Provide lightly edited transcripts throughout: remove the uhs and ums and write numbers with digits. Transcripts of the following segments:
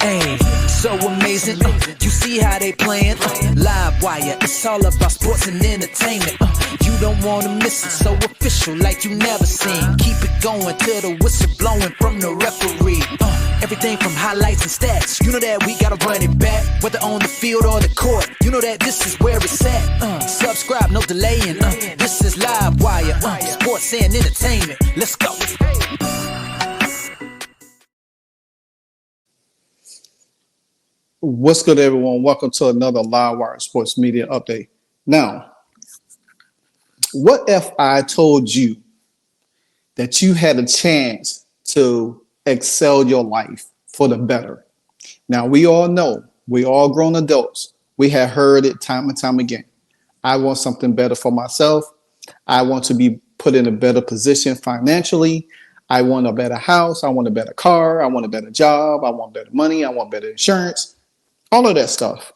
Hey, so amazing. You see how they playing? Live wire, it's all about sports and entertainment. You don't wanna miss it, so official like you never seen. Keep it going till the whistle blowing from the referee. Everything from highlights and stats. You know that we gotta run it back, whether on the field or the court. You know that this is where it's at. Subscribe, no delaying. This is Live Wire, sports and entertainment. Let's go. What's good, everyone? Welcome to another Live Wire Sports Media Update. Now, what if I told you that you had a chance to excel your life for the better? Now, we all know, we all grown adults, we have heard it time and time again. I want something better for myself. I want to be put in a better position financially. I want a better house. I want a better car. I want a better job. I want better money. I want better insurance. All of that stuff.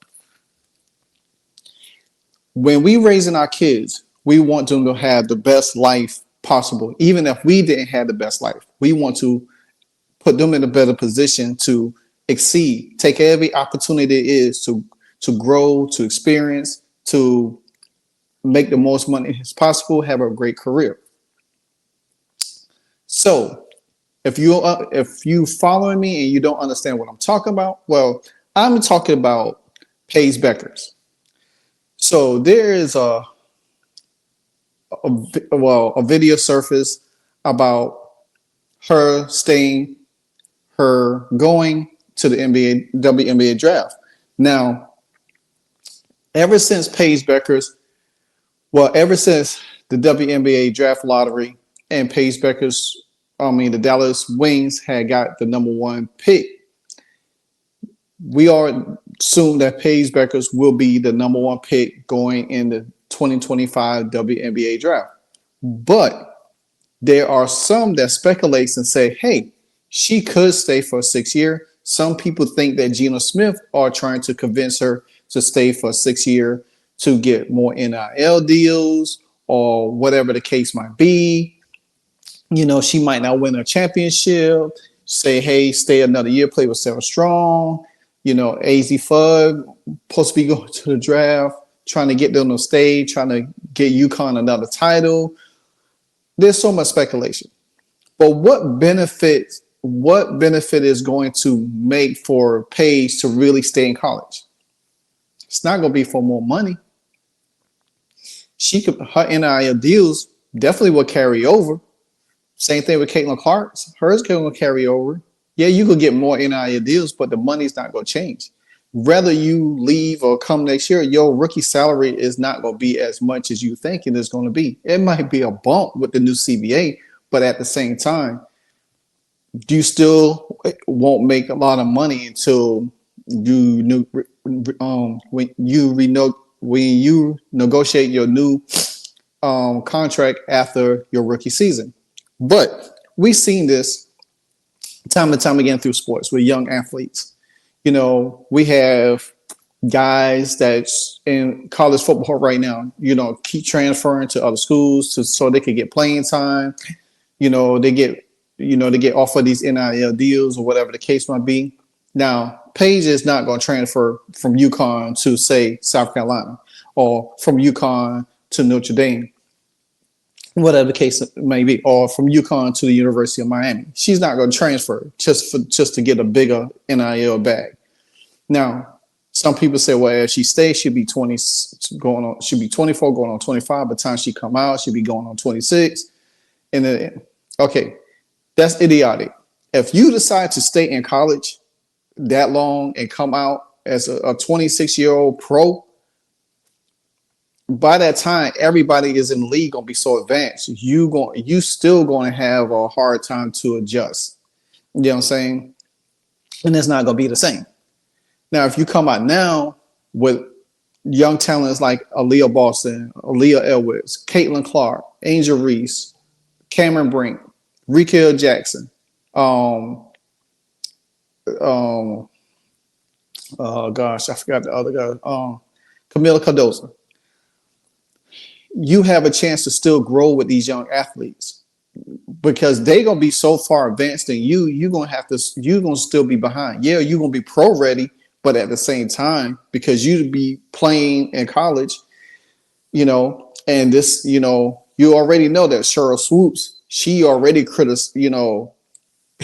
When we raising our kids, we want them to have the best life possible. Even if we didn't have the best life, we want to put them in a better position to exceed, take every opportunity it is to grow, to experience, to make the most money as possible, have a great career. So if you following me and you don't understand what I'm talking about, well, I'm talking about Paige Bueckers. So there is a video surfaced about her going to the WNBA draft. Now, ever since Paige Bueckers, ever since the WNBA draft lottery and Paige Bueckers, the Dallas Wings had got the number one pick, we all assume that Paige Bueckers will be the number one pick going in the 2025 WNBA draft. But there are some that speculates and say, hey, she could stay for 6 years. Some people think that Geno Smith are trying to convince her to stay for 6 years to get more NIL deals or whatever the case might be. You know, she might not win a championship. Say, hey, stay another year, play with Sarah Strong. You know, AZ Fudd supposed to be going to the draft, trying to get them on stage, trying to get UConn another title. There's so much speculation. But what benefit is going to make for Paige to really stay in college? It's not going to be for more money. Her NIL deals definitely will carry over. Same thing with Caitlin Clark. Hers going to carry over. Yeah, you could get more NIL deals, but the money's not going to change. Whether you leave or come next year, your rookie salary is not going to be as much as you think it is going to be. It might be a bump with the new CBA, but at the same time, you still won't make a lot of money until when you negotiate your new contract after your rookie season. But we've seen this time and time again through sports with young athletes. You know, we have guys that's in college football right now, you know, keep transferring to other schools so they could get playing time. You know, they get offered these NIL deals or whatever the case might be. Now, Paige is not going to transfer from UConn to, say, South Carolina or from UConn to Notre Dame, whatever the case may be, or from UConn to the University of Miami. She's not going to transfer just to get a bigger NIL bag. Now, some people say, well, if she stays, she'll be 24 going on 25. By the time she come out, she'll be going on 26. And then, okay, that's idiotic. If you decide to stay in college that long and come out as a 26-year-old pro, by that time, everybody is in the league gonna be so advanced. You still gonna have a hard time to adjust. You know what I'm saying? And it's not gonna be the same. Now, if you come out now with young talents like Aaliyah Boston, Aaliyah Edwards, Caitlin Clark, Angel Reese, Cameron Brink, Rikel Jackson, oh gosh, I forgot the other guy, Camila Cardozo. You have a chance to still grow with these young athletes. because they gonna be so far advanced than you. You're gonna still be behind. Yeah, you're gonna be pro ready, but at the same time, because you be playing in college, and this, you already know that Cheryl Swoops, she already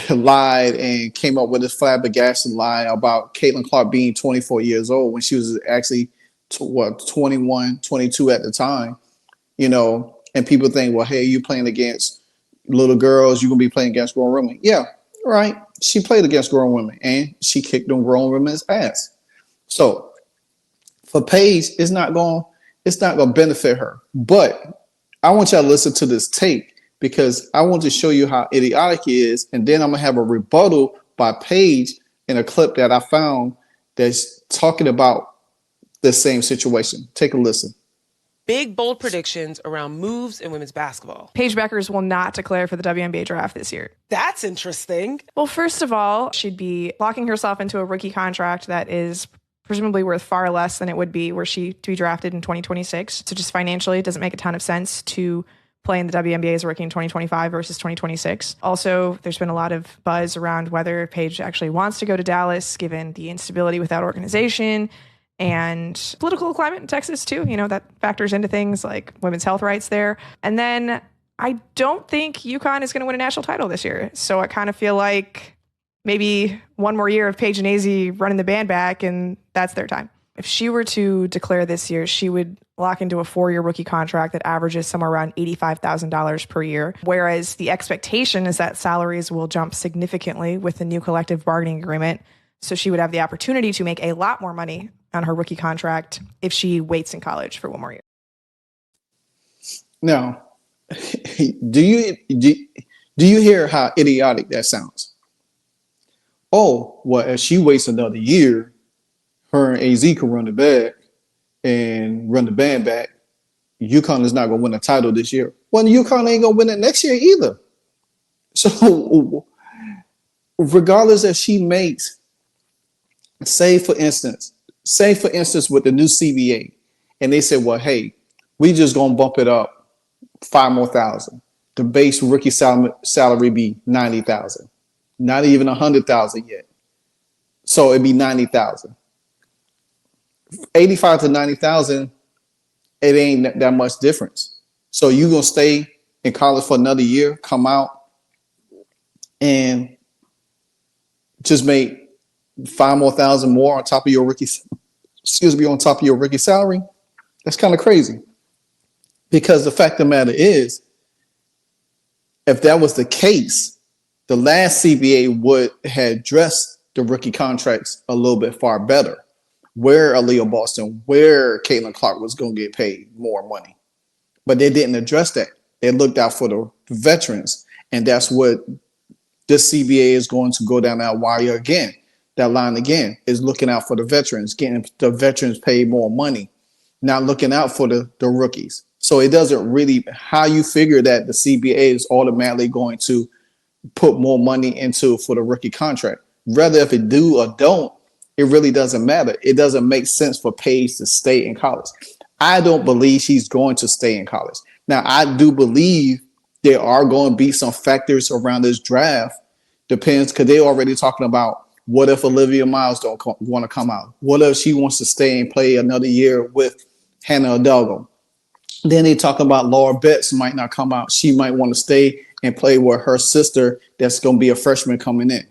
lied and came up with this flabbergasted lie about Caitlin Clark being 24 years old when she was actually 21, 22 at the time, and people think, well, hey, you playing against little girls, you're gonna be playing against grown women. Yeah, right. She played against grown women and she kicked them grown women's ass. So for Paige, it's not gonna benefit her. But I want y'all to listen to this tape because I want to show you how idiotic it is, and then I'm gonna have a rebuttal by Paige in a clip that I found that's talking about the same situation. Take a listen. Big, bold predictions around moves in women's basketball. Paige Bueckers will not declare for the WNBA draft this year. That's interesting. Well, first of all, she'd be locking herself into a rookie contract that is presumably worth far less than it would be were she to be drafted in 2026. So just financially, it doesn't make a ton of sense to play in the WNBA as a rookie in 2025 versus 2026. Also, there's been a lot of buzz around whether Paige actually wants to go to Dallas, given the instability with that organization and political climate in Texas too. That factors into things like women's health rights there. And then I don't think UConn is going to win a national title this year. So I kind of feel like maybe one more year of Paige and AZ running the band back, and that's their time. If she were to declare this year, she would lock into a 4-year rookie contract that averages somewhere around $85,000 per year, whereas the expectation is that salaries will jump significantly with the new collective bargaining agreement. So she would have the opportunity to make a lot more money on her rookie contract if she waits in college for one more year. Now, do you hear how idiotic that sounds? Oh, well, if she waits another year, her and AZ can run the back and run the band back. UConn is not going to win a title this year. Well, UConn ain't going to win it next year either. So regardless if she makes, say for instance with the new CBA, and they said, well, hey, we just going to bump it up 5 more thousand. The base rookie salary be 90,000, not even 100,000 yet. So it'd be 90,000. 85 to 90,000, it ain't that much difference. So you gonna stay in college for another year, come out, and just make 5 more thousand more on top of your rookie, on top of your rookie salary? That's kind of crazy. Because the fact of the matter is, if that was the case, the last CBA would have addressed the rookie contracts a little bit far better. Where Aaliyah Boston, where Caitlin Clark was going to get paid more money. But they didn't address that. They looked out for the veterans. And that's what this CBA is going to go down that wire again. That line again is looking out for the veterans, getting the veterans paid more money, not looking out for the rookies. So it doesn't really, how you figure that the CBA is automatically going to put more money into for the rookie contract. Rather if it do or don't, it really doesn't matter. It doesn't make sense for Paige to stay in college. I don't believe she's going to stay in college. Now, I do believe there are going to be some factors around this draft. Depends, because they're already talking about what if Olivia Miles don't want to come out? What if she wants to stay and play another year with Hannah Hidalgo? Then they talk about Laura Betts might not come out. She might want to stay and play with her sister that's going to be a freshman coming in.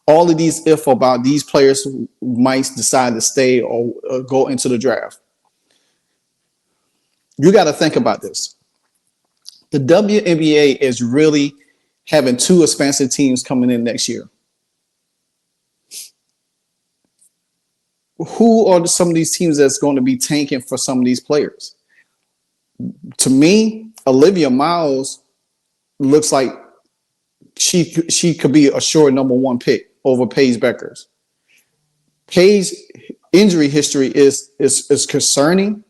All of these if about these players who might decide to stay or go into the draft. You got to think about this. The WNBA is really having 2 expansive teams coming in next year. Who are some of these teams that's going to be tanking for some of these players? To me, Olivia Miles looks like she could be a sure number 1 pick over Paige Bueckers. Paige's injury history is concerning,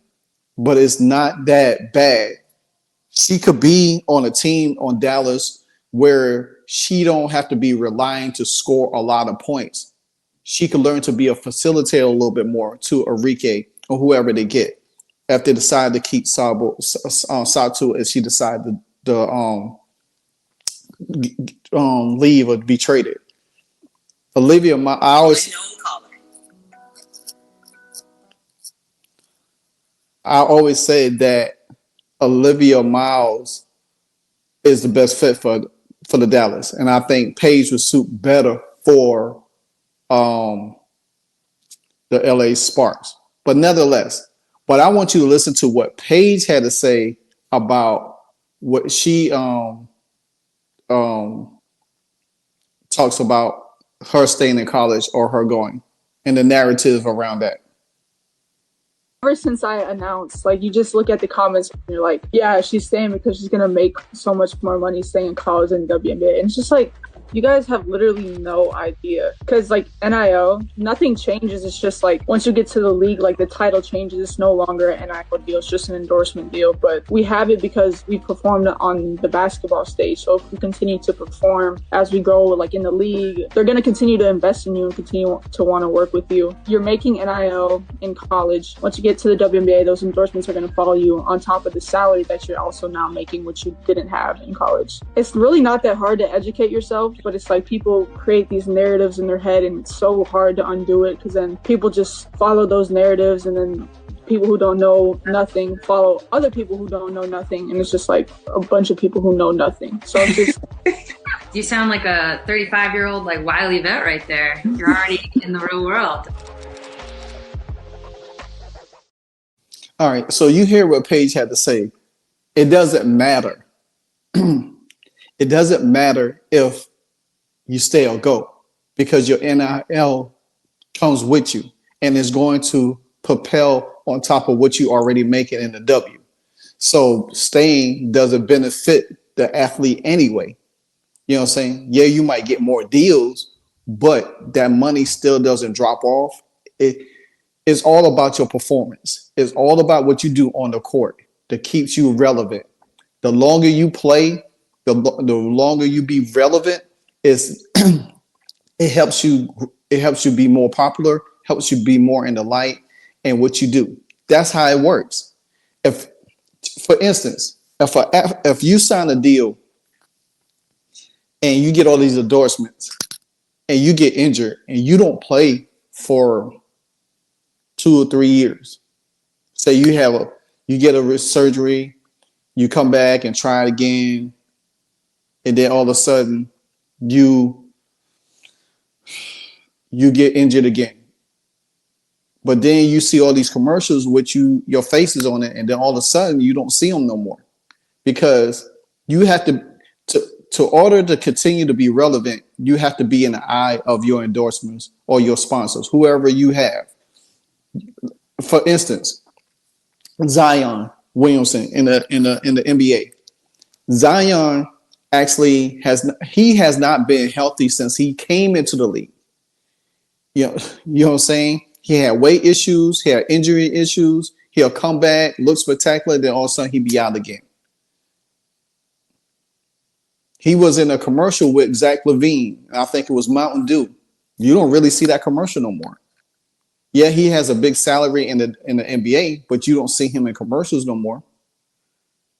but it's not that bad. She could be on a team on Dallas where she don't have to be relying to score a lot of points. She could learn to be a facilitator a little bit more to Enrique or whoever they get if they decide to keep Satu as she decided to leave or be traded. I always said that Olivia Miles is the best fit for the Dallas, and I think Paige would suit better for um, the LA Sparks. But nevertheless, but I want you to listen to what Paige had to say about what she um, talks about her staying in college or her going, and the narrative around that. Ever since I announced, like, you just look at the comments and you're like, yeah, she's staying because she's gonna make so much more money staying in college than WNBA. And it's just like, you guys have literally no idea. Because, like, NIL, nothing changes. It's just like, once you get to the league, like, the title changes. It's no longer an NIL deal. It's just an endorsement deal. But we have it because we performed on the basketball stage. So if we continue to perform as we go, like, in the league, they're going to continue to invest in you and continue to want to work with you. You're making NIL in college. Once you get to the WNBA, those endorsements are going to follow you on top of the salary that you're also now making, which you didn't have in college. It's really not that hard to educate yourself, but it's like people create these narratives in their head and it's so hard to undo it, because then people just follow those narratives, and then people who don't know nothing follow other people who don't know nothing, and it's just like a bunch of people who know nothing. So it's just You sound like a 35-year-old like wily vet right there. You're already in the real world. All right, so you hear what Paige had to say. It doesn't matter. It doesn't matter if you stay or go, because your NIL comes with you and is going to propel on top of what you already making in the W. So staying doesn't benefit the athlete anyway. You know what I'm saying? Yeah, you might get more deals, but that money still doesn't drop off. It's all about your performance. It's all about what you do on the court that keeps you relevant. The longer you play, the longer you be relevant, is it helps you be more popular, helps you be more in the light and what you do. That's how it works. If, for instance, if you sign a deal and you get all these endorsements and you get injured and you don't play for 2 or 3 years, say you get a wrist surgery, you come back and try it again, and then all of a sudden you get injured again. But then you see all these commercials with your faces on it, and then all of a sudden you don't see them no more, because you have to order to continue to be relevant, you have to be in the eye of your endorsements or your sponsors, whoever you have. For instance, Zion Williamson in the NBA. Zion actually has not been healthy since he came into the league. You know what I'm saying? He had weight issues, he had injury issues. He'll come back, look spectacular, then all of a sudden he'd be out again. He was in a commercial with Zach Levine. I think it was Mountain Dew. You don't really see that commercial no more. Yeah, he has a big salary in the NBA, but you don't see him in commercials no more,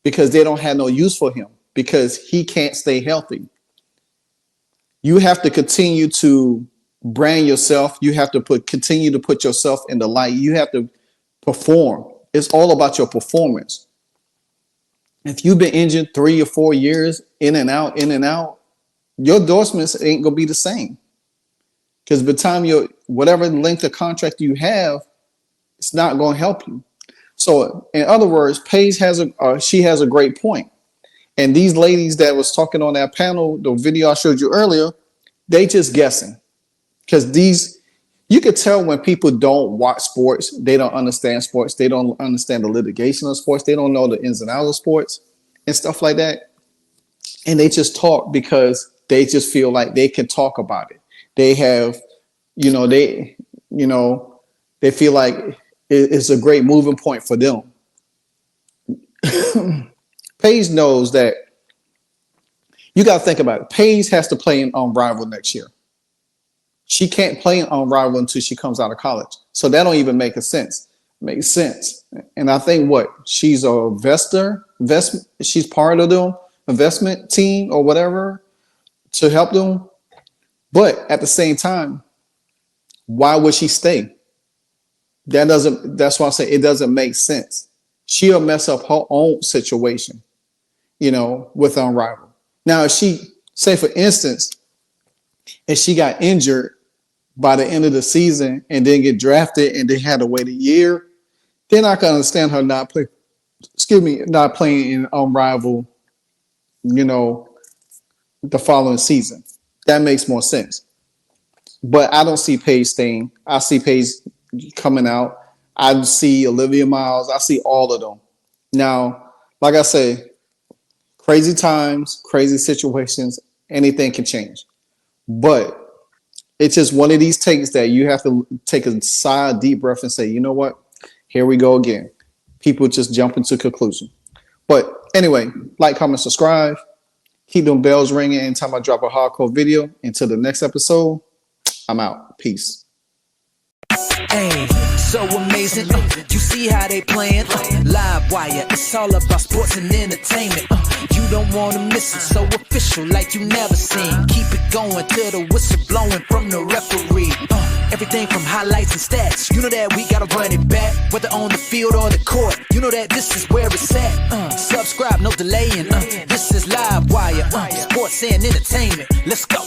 because they don't have no use for him, because he can't stay healthy. You have to continue to brand yourself. You have to continue to put yourself in the light. You have to perform. It's all about your performance. If you've been injured 3 or 4 years, in and out, your endorsements ain't gonna be the same. Because by the time whatever length of contract you have, it's not going to help you. So, in other words, Paige has a great point. And these ladies that was talking on that panel, the video I showed you earlier, they just guessing. Because you could tell when people don't watch sports, they don't understand sports, they don't understand the litigation of sports, they don't know the ins and outs of sports and stuff like that. And they just talk because they just feel like they can talk about it. They have, they feel like it's a great moving point for them. Paige knows that you got to think about it. Paige has to play in Unrivaled next year. She can't play in Unrivaled until she comes out of college. So that don't even make sense. Makes sense. And I think she's a investor. She's part of the investment team or whatever. to help them. But at the same time, why would she stay? That's why I say it doesn't make sense. She'll mess up her own situation, with Unrivaled. Now, if she, say for instance, if she got injured by the end of the season and didn't get drafted and they had to wait a year, then I can understand her not playing in Unrivaled, the following season. That makes more sense. But I don't see Paige staying. I see Paige coming out. I see Olivia Miles. I see all of them. Now, like I say, crazy times, crazy situations, anything can change. But it's just one of these takes that you have to take a deep breath and say, you know what? Here we go again. People just jump into conclusion. But anyway, like, comment, subscribe. Keep them bells ringing anytime I drop a hardcore video. Until the next episode, I'm out. Peace. Hey, so amazing. You see how they playing? Live wire, it's all about sports and entertainment. You don't want to miss it, so official like you never seen. Keep it going till the whistle blowing from the referee. Everything from highlights and stats. You know that we gotta run it back, whether on the field or the court. You know that this is where it's at. Subscribe, no delaying. This is Live Wire, sports and entertainment. Let's go.